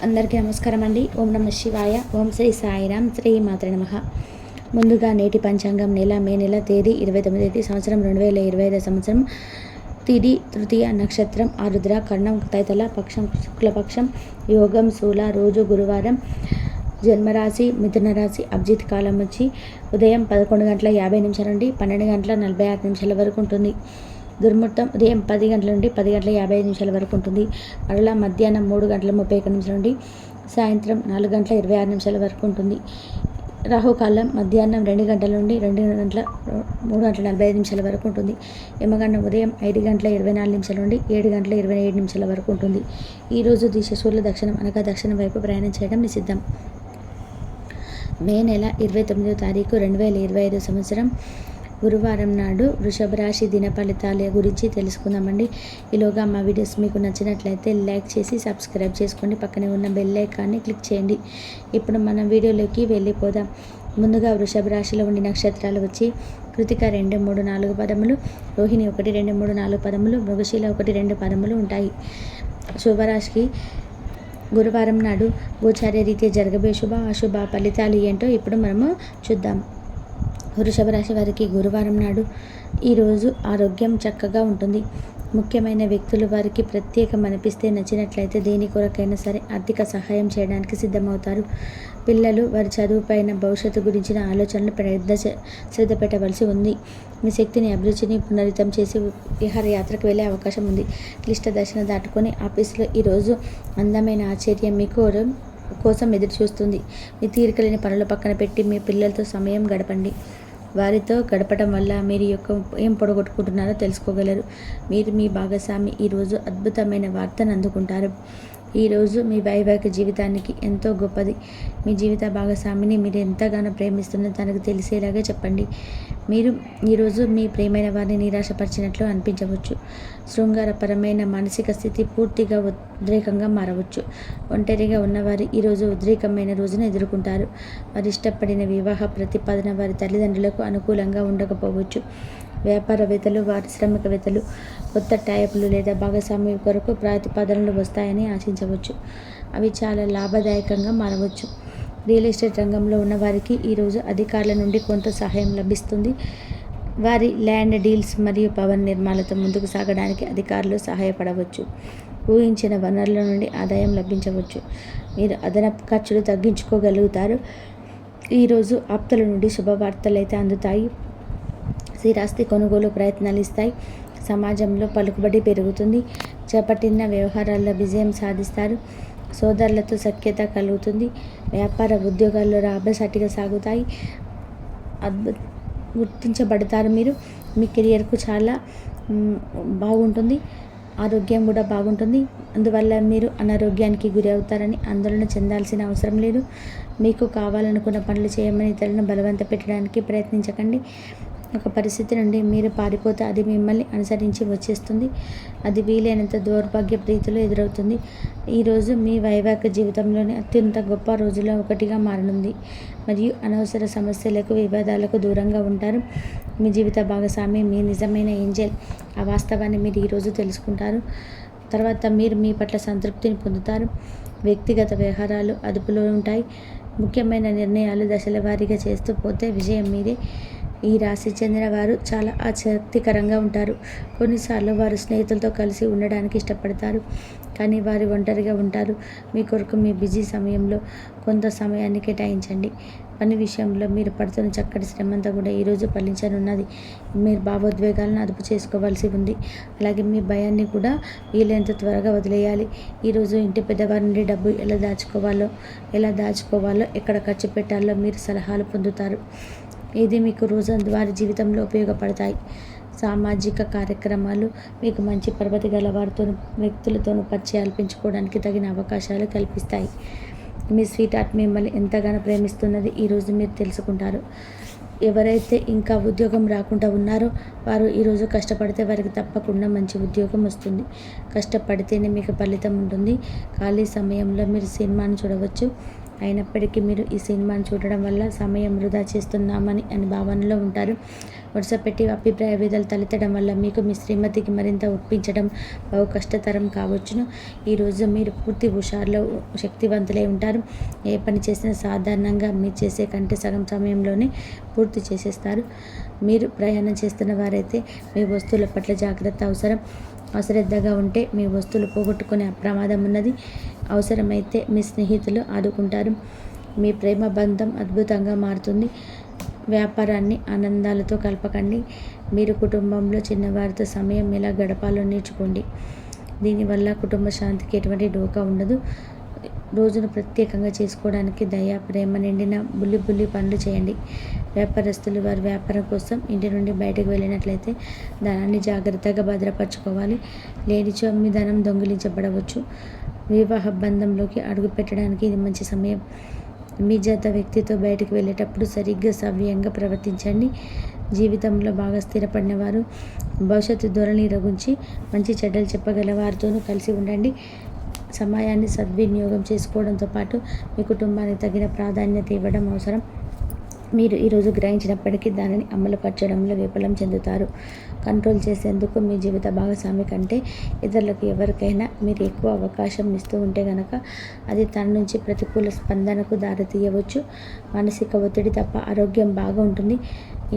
అందరికీ నమస్కారం అండి. ఓం నమ శివాయ. ఓం శ్రీ సాయిరామ్. శ్రీ మాత్రే నమః. ముందుగా నేటి పంచాంగం మే నెల తేదీ 29 సంవత్సరం 2025 సంవత్సరం. తిది తృతీయ నక్షత్రం ఆరుద్ర, కర్ణం తైతల, పక్షం శుక్లపక్షం, యోగం శూల, రోజు గురువారం, జన్మరాశి మిథున రాశి. అభిజిత్ కాలం వచ్చి ఉదయం 11 గంటల 50 నిమిషాల నుండి 12 గంటల 46 నిమిషాల వరకు ఉంటుంది. దుర్ముహూర్తం ఉదయం 10 గంటల నుండి 10 గంటల 55 నిమిషాల వరకు ఉంటుంది. మరలా మధ్యాహ్నం 3 గంటల 31 నిమిషాల నుండి సాయంత్రం 4 గంటల 26 నిమిషాల వరకు ఉంటుంది. రాహుకాలం మధ్యాహ్నం 2 గంటల నుండి 3 గంటల 45 నిమిషాల వరకు ఉంటుంది. యమగండం ఉదయం 5 గంటల 24 నిమిషాల నుండి 7 గంటల 27 నిమిషాల వరకు ఉంటుంది. ఈరోజు దిశ సూర్యుల దక్షిణం అనగా దక్షిణం వైపు ప్రయాణం చేయడం నిషిద్ధం. మే నెల 29వ తారీఖు 2025 సంవత్సరం గురువారం నాడు వృషభ రాశి దిన ఫలితాల గురించి తెలుసుకుందామండి. ఈలోగా మా వీడియోస్ మీకు నచ్చినట్లయితే లైక్ చేసి సబ్స్క్రైబ్ చేసుకోండి. పక్కనే ఉన్న బెల్ ఐకాన్ని క్లిక్ చేయండి. ఇప్పుడు మనం వీడియోలోకి వెళ్ళిపోదాం. ముందుగా వృషభ రాశిలో ఉండే నక్షత్రాలు వచ్చి కృతిక 2, 3, 4 పదములు, రోహిణి 1, 2, 3, 4 పదములు, మృగశిల 1, 2 పదములు ఉంటాయి. శుభరాశికి గురువారం నాడు గోచార్య రీత్యా జరగబోయే శుభ అశుభ ఫలితాలు ఏంటో ఇప్పుడు మనము చూద్దాం. వృషభ రాశి వారికి గురువారం నాడు ఈరోజు ఆరోగ్యం చక్కగా ఉంటుంది. ముఖ్యమైన వ్యక్తులు వారికి ప్రత్యేకం అనిపిస్తే నచ్చినట్లయితే దేని కొరకైనా సరే ఆర్థిక సహాయం చేయడానికి సిద్ధమవుతారు. పిల్లలు వారి చదువుపైన భవిష్యత్తు గురించిన ఆలోచనలు శ్రద్ధ పెట్టవలసి ఉంది. మీ శక్తిని అభిరుచిని పునరితం చేసి విహారయాత్రకు వెళ్ళే అవకాశం ఉంది. క్లిష్ట దశను దాటుకొని ఆఫీసులో ఈరోజు అందమైన ఆశ్చర్యం మీకు కోసం ఎదురు చూస్తుంది. మీ తీరికలేని పనుల పక్కన పెట్టి మీ పిల్లలతో సమయం గడపండి. వారితో గడపడం వల్ల మీరు ఏం పొడగొట్టుకుంటున్నారో తెలుసుకోగలరు. మీరు మీ భాగస్వామి ఈరోజు అద్భుతమైన వార్తను అందుకుంటారు. ఈరోజు మీ వైవాహిక జీవితానికి ఎంతో గొప్పది. మీ జీవిత భాగస్వామిని మీరు ఎంతగానో ప్రేమిస్తున్న తనకు తెలిసేలాగా చెప్పండి. మీరు ఈరోజు మీ ప్రియమైన వారిని నిరాశపరిచినట్లు అనిపించవచ్చు. శృంగారపరమైన మానసిక స్థితి పూర్తిగా ఉద్రేకంగా మారవచ్చు. ఒంటరిగా ఉన్నవారు ఈరోజు ఉద్రేకమైన రోజును ఎదుర్కొంటారు. వారు ఇష్టపడిన వివాహ ప్రతిపాదన వారి తల్లిదండ్రులకు అనుకూలంగా ఉండకపోవచ్చు. వ్యాపారవేత్తలు, పారిశ్రామికవేత్తలు కొత్త టైపులు లేదా భాగస్వామి కొరకు ప్రతిపాదనలు వస్తాయని ఆశించవచ్చు. అవి చాలా లాభదాయకంగా మారవచ్చు. రియల్ ఎస్టేట్ రంగంలో ఉన్న వారికి ఈరోజు అధికారుల నుండి కొంత సహాయం లభిస్తుంది. వారి ల్యాండ్ డీల్స్ మరియు భవన నిర్మాణాలతో ముందుకు సాగడానికి అధికారులు సహాయపడవచ్చు. ఊహించిన వనరుల నుండి ఆదాయం లభించవచ్చు. మీరు అదనపు ఖర్చులు తగ్గించుకోగలుగుతారు. ఈరోజు ఆప్తుల నుండి శుభవార్తలు అయితే అందుతాయి. స్థిరాస్తి కొనుగోలు ప్రయత్నాలు ఇస్తాయి. సమాజంలో పలుకుబడి పెరుగుతుంది. చేపట్టిన వ్యవహారాల్లో విజయం సాధిస్తారు. సోదరులతో సఖ్యత కలుగుతుంది. వ్యాపార ఉద్యోగాల్లో లాభసాటిగా సాగుతాయి. గుర్తించబడతారు. మీరు మీ కెరియర్కు చాలా బాగుంటుంది. ఆరోగ్యం కూడా బాగుంటుంది. అందువల్ల మీరు అనారోగ్యానికి గురి అవుతారని ఆందోళన చెందాల్సిన అవసరం లేదు. మీకు కావాలనుకున్న పనులు చేయమని ఇతరులను బలవంత పెట్టడానికి ప్రయత్నించకండి. ఒక పరిస్థితి నుండి మీరు పారిపోతే అది మిమ్మల్ని అనుసరించి వచ్చేస్తుంది. అది వీలైనంత దౌర్భాగ్య రీతిలో ఎదురవుతుంది. ఈరోజు మీ వైవాహిక జీవితంలోని అత్యంత గొప్ప రోజుల్లో ఒకటిగా మారనుంది మరియు అనవసర సమస్యలకు వివాదాలకు దూరంగా ఉంటారు. మీ జీవిత భాగస్వామి మీ నిజమైన ఏంజెల్. ఆ వాస్తవాన్ని మీరు ఈరోజు తెలుసుకుంటారు. తర్వాత మీరు మీ పట్ల సంతృప్తిని పొందుతారు. వ్యక్తిగత వ్యవహారాలు అదుపులో ఉంటాయి. ముఖ్యమైన నిర్ణయాలు దశల వారీగా చేస్తూ పోతే విజయం మీదే. ఈ రాశి చెందిన వారు చాలా ఆసక్తికరంగా ఉంటారు. కొన్నిసార్లు వారు స్నేహితులతో కలిసి ఉండడానికి ఇష్టపడతారు, కానీ వారు ఒంటరిగా ఉంటారు. మీ కొరకు మీ బిజీ సమయంలో కొంత సమయాన్ని కేటాయించండి. పని విషయంలో మీరు పడుతున్న చక్కటి శ్రమంతా కూడా ఈరోజు ఫలించనున్నది. మీరు భావోద్వేగాలను అదుపు చేసుకోవాల్సి ఉంది. అలాగే మీ భయాన్ని కూడా వీలైనంత త్వరగా వదిలేయాలి. ఈరోజు ఇంటి పెద్దవారి నుండి డబ్బు ఎలా దాచుకోవాలో ఎక్కడ ఖర్చు పెట్టాలో మీరు సలహాలు పొందుతారు. ఇది మీకు రోజువారీ జీవితంలో ఉపయోగపడతాయి. సామాజిక కార్యక్రమాలు మీకు మంచి పరపతి గల వ్యక్తులతోనూ పరిచయాలు పెంచుకోవడానికి తగిన అవకాశాలు కల్పిస్తాయి. మీ స్వీట్ హార్ట్ మిమ్మల్ని ఎంతగానో ప్రేమిస్తున్నది ఈరోజు మీరు తెలుసుకుంటారు. ఎవరైతే ఇంకా ఉద్యోగం రాకుండా ఉన్నారో వారు ఈరోజు కష్టపడితే వారికి తప్పకుండా మంచి ఉద్యోగం వస్తుంది. కష్టపడితేనే మీకు ఫలితం ఉంటుంది. ఖాళీ సమయంలో మీరు సినిమాను చూడవచ్చు. అయినప్పటికీ మీరు ఈ సినిమాను చూడడం వల్ల సమయం వృధా చేస్తున్నామని భావనలో ఉంటారు. వరుసపెట్టి అభిప్రాయ భేదాలు తలెత్తడం వల్ల మీకు మీ శ్రీమతికి మరింత ఒప్పించడం బహు కష్టతరం కావచ్చును. ఈరోజు మీరు పూర్తి హుషారులో శక్తివంతులై ఉంటారు. ఏ పని చేసినా సాధారణంగా మీరు చేసే కంటే సగం సమయంలోనే పూర్తి చేసేస్తారు. మీరు ప్రయాణం చేస్తున్న వారైతే మీ వస్తువుల పట్ల జాగ్రత్త అవసరం. అశ్రద్ధగా ఉంటే మీ వస్తువులు పోగొట్టుకునే ప్రమాదం ఉన్నది. అవసరమైతే మీ స్నేహితులు ఆదుకుంటారు. మీ ప్రేమ బంధం అద్భుతంగా మారుతుంది. వ్యాపారాన్ని ఆనందాలతో కలపకండి. మీరు కుటుంబంలో చిన్నవారితో సమయం ఎలా గడపాలో నేర్చుకోండి. దీనివల్ల కుటుంబ శాంతికి ఎటువంటి డోకా ఉండదు. రోజును ప్రత్యేకంగా చేసుకోవడానికి దయ, ప్రేమ నిండిన బుల్లి పనులు చేయండి. వ్యాపారస్తులు వారి వ్యాపారం కోసం ఇంటి నుండి బయటకు వెళ్ళినట్లయితే ధనాన్ని జాగ్రత్తగా భద్రపరచుకోవాలి. లేనిచో మీ ధనం దొంగిలించబడవచ్చు. వివాహ బంధంలోకి అడుగు పెట్టడానికి ఇది మంచి సమయం. మీ జత వ్యక్తితో బయటకు వెళ్ళేటప్పుడు సరిగ్గా సవ్యంగా ప్రవర్తించండి. జీవితంలో బాగా స్థిరపడిన వారు భవిష్యత్తు ధోరణి రగుంచి మంచి చెడ్డలు చెప్పగల వారితోనూ కలిసి ఉండండి. సమయాన్ని సద్వినియోగం చేసుకోవడంతో పాటు మీ కుటుంబానికి తగిన ప్రాధాన్యత ఇవ్వడం అవసరం. మీరు ఈరోజు గ్రహించినప్పటికీ దానిని అమలుపరచడంలో విఫలం చెందుతారు. కంట్రోల్ చేసేందుకు మీ జీవిత భాగస్వామి కంటే ఇతరులకు ఎవరికైనా మీరు ఎక్కువ అవకాశం ఇస్తూ ఉంటే గనక అది తన నుంచి ప్రతికూల స్పందనకు దారితీయవచ్చు. మానసిక ఒత్తిడి తప్ప ఆరోగ్యం బాగా ఉంటుంది.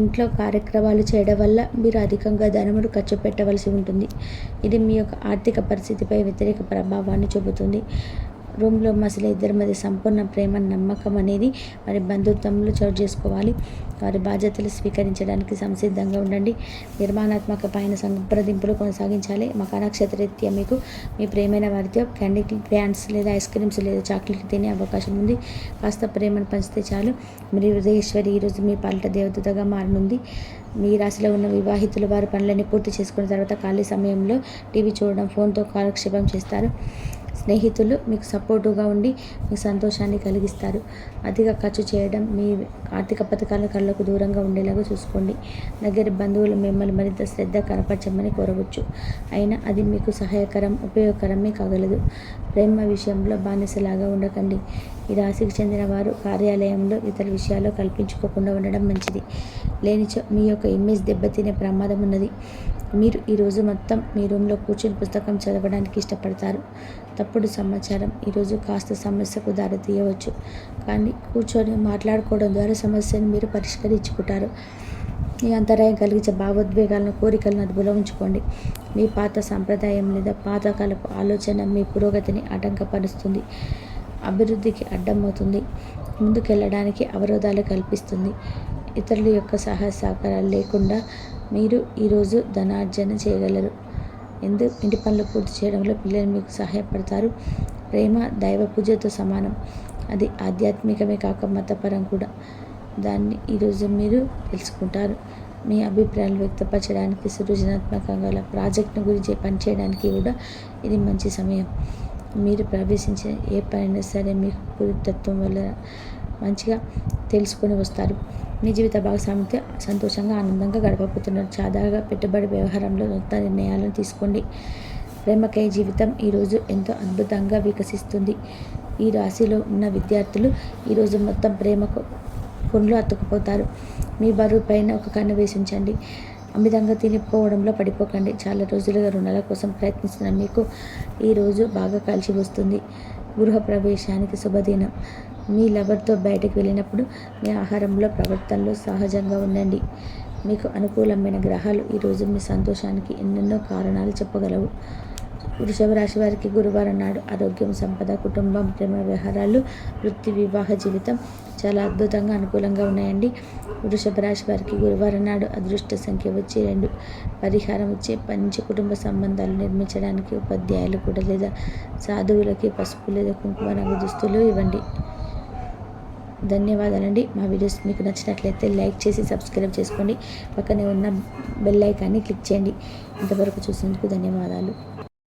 ఇంట్లో కార్యక్రమాలు చేయడం వల్ల మీరు అధికంగా ధనమును ఖర్చు పెట్టవలసి ఉంటుంది. ఇది మీ యొక్క ఆర్థిక పరిస్థితిపై వ్యతిరేక ప్రభావాన్ని చూపుతుంది. రూమ్లో మసలే ఇద్దరి మధ్య సంపూర్ణ ప్రేమ, నమ్మకం అనేది వారి బంధుత్వంలో చోటు చేసుకోవాలి. వారి బాధ్యతలు స్వీకరించడానికి సంసిద్ధంగా ఉండండి. నిర్మాణాత్మక పైన సంప్రదింపులు కొనసాగించాలి. మకర నక్షత్రరీత్యా మీకు మీ ప్రేమైన వారితో క్యాండీ గ్రాండ్స్ లేదా ఐస్ క్రీమ్స్ లేదా చాక్లెట్ తినే అవకాశం ఉంది. కాస్త ప్రేమను పంచితే చాలు. మీరు హృదయేశ్వరి ఈరోజు మీ పాలిట దేవతగా మారనుంది. మీ రాశిలో ఉన్న వివాహితులు వారి పనులన్నీ పూర్తి చేసుకున్న తర్వాత ఖాళీ సమయంలో టీవీ చూడడం, ఫోన్తో కాలక్షేపం చేస్తారు. స్నేహితులు మీకు సపోర్టుగా ఉండి మీకు సంతోషాన్ని కలిగిస్తారు. అతిగా ఖర్చు చేయడం, మీ ఆర్థిక పథకాల కళ్ళకు దూరంగా ఉండేలాగా చూసుకోండి. దగ్గర బంధువులు మిమ్మల్ని మరింత శ్రద్ధ కనపరచమని కోరవచ్చు. అయినా అది మీకు సహాయకరం, ఉపయోగకరమే కాగలదు. ప్రేమ విషయంలో బానిసలాగా ఉండకండి. ఈ రాశికి చెందిన వారు కార్యాలయంలో ఇతర విషయాల్లో కల్పించుకోకుండా ఉండడం మంచిది. లేనిచో మీ యొక్క ఇమేజ్ దెబ్బతినే ప్రమాదం ఉన్నది. మీరు ఈరోజు మొత్తం మీ రూమ్లో కూర్చొని పుస్తకం చదవడానికి ఇష్టపడతారు. తప్పుడు సమాచారం ఈరోజు కాస్త సమస్యకు దారితీయవచ్చు. కానీ కూర్చొని మాట్లాడుకోవడం ద్వారా సమస్యను మీరు పరిష్కరించుకుంటారు. మీ అంతరాయం కలిగించే భావోద్వేగాలను, కోరికలను అదుపులో ఉంచుకోండి. మీ పాత సాంప్రదాయం లేదా పాతకాలపు ఆలోచన మీ పురోగతిని ఆటంకపరుస్తుంది, అభివృద్ధికి అడ్డమవుతుంది, ముందుకెళ్ళడానికి అవరోధాలు కల్పిస్తుంది. ఇతరుల యొక్క సహాయ సహకారాలు లేకుండా మీరు ఈరోజు ధనార్జన చేయగలరు. ఇంటి పనులు పూర్తి చేయడంలో పిల్లలు మీకు సహాయపడతారు. ప్రేమ దైవ పూజతో సమానం. అది ఆధ్యాత్మికమే కాక మతపరం కూడా. దాన్ని ఈరోజు మీరు తెలుసుకుంటారు. మీ అభిప్రాయాలు వ్యక్తపరచడానికి, సృజనాత్మకంగా గల ప్రాజెక్టును గురించి పనిచేయడానికి కూడా ఇది మంచి సమయం. మీరు ప్రవేశించిన ఏ పనైనా సరే మీకు పురుతత్వం వల్ల మంచిగా తెలుసుకొని వస్తారు. మీ జీవిత భాగస్వామితో సంతోషంగా, ఆనందంగా గడపబోతున్నారు. సాదాగా పెట్టుబడి వ్యవహారంలో కొత్త నిర్ణయాలను తీసుకోండి. ప్రేమకై జీవితం ఈరోజు ఎంతో అద్భుతంగా వికసిస్తుంది. ఈ రాశిలో ఉన్న విద్యార్థులు ఈరోజు మొత్తం ప్రేమకు కొండ్లు అతుక్కుపోతారు. మీ బరువు పైన ఒక కన్ను వేసి ఉంచండి. అమితంగా తినిపోవడంలో పడిపోకండి. చాలా రోజులుగా రుణాల కోసం ప్రయత్నిస్తున్న మీకు ఈరోజు బాగా కలిసి వస్తుంది. గృహ ప్రవేశానికి శుభదినం. మీ లవర్తో బయటకు వెళ్ళినప్పుడు మీ ఆహారంలో, ప్రవర్తనలో సహజంగా ఉండండి. మీకు అనుకూలమైన గ్రహాలు ఈరోజు మీ సంతోషానికి ఎన్నెన్నో కారణాలు చెప్పగలవు. వృషభ రాశి వారికి గురువారం నాడు ఆరోగ్యం, సంపద, కుటుంబం, ప్రేమ వ్యవహారాలు, వృత్తి, వివాహ జీవితం చాలా అద్భుతంగా అనుకూలంగా ఉన్నాయండి. వృషభ రాశి వారికి గురువారం నాడు అదృష్ట సంఖ్య వచ్చి 2. పరిహారం వచ్చి మంచి కుటుంబ సంబంధాలు నిర్మించడానికి ఉపాధ్యాయులు కూడా లేదా సాధువులకి పసుపు లేదా కుంకుమ రంగు దుస్తులు ఇవ్వండి. ధన్యవాదాలండి. మా వీడియోస్ మీకు నచ్చినట్లయితే లైక్ చేసి సబ్స్క్రైబ్ చేసుకోండి. పక్కనే ఉన్న బెల్ ఐకాన్ని క్లిక్ చేయండి. ఇంతవరకు చూసినందుకు ధన్యవాదాలు.